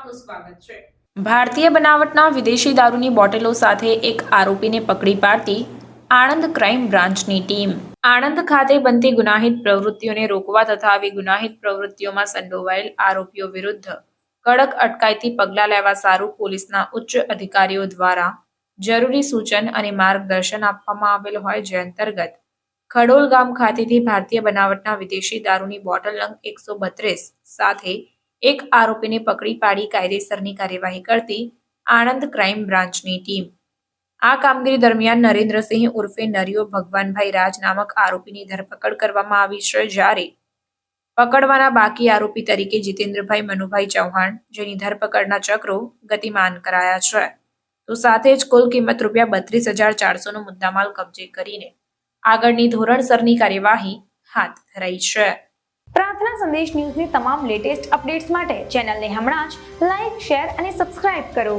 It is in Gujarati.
આપનું સ્વાગત છે। ભારતીય બનાવટના વિદેશી દારૂની બોટલો સાથે એક આરોપીને પકડી પાડતી આણંદ ક્રાઇમ બ્રાન્ચની ટીમ। આણંદ ખાતે બનતી ગુનાહિત પ્રવૃત્તિઓને રોકવા તથા આવી ગુનાહિત પ્રવૃત્તિઓમાં સંડોવાયેલ આરોપીઓ વિરુદ્ધ કડક અટકાયતી પગલાં લેવા સારું પોલીસના ઉચ્ચ અધિકારીઓ દ્વારા જરૂરી સૂચન અને માર્ગદર્શન આપવામાં આવેલ હોય, જે અંતર્ગત ખડોલ ગામ ખાતેથી ભારતીય બનાવટના વિદેશી દારૂની બોટલ નંગ 132 સાથે એક આરોપીને પકડી પાડી કાયદેસરની કાર્યવાહી કરતી આણંદ ક્રાઇમ બ્રાન્ચની ટીમ। આ કામગીરી દરમિયાન નરેન્દ્રસિંહ ઉર્ફે નરિયો ભગવાનભાઈ રાજ નામક આરોપીની ધરપકડ કરવામાં આવી છે, જ્યારે પકડવાના બાકી આરોપી તરીકે જીતેન્દ્રભાઈ મનુભાઈ ચૌહાણ, જેની ધરપકડના ચક્રો ગતિમાન કરાયા છે, તો સાથે જ કુલ કિંમત ₹32,400નો મુદ્દામાલ કબજે કરીને આગળની ધોરણસરની કાર્યવાહી હાથ ધરાઈ છે। પ્રાર્થના સંદેશ ન્યૂઝની તમામ લેટેસ્ટ અપડેટ્સ માટે ચેનલને હમણાં જ લાઇક, શેર અને સબસ્ક્રાઇબ કરો।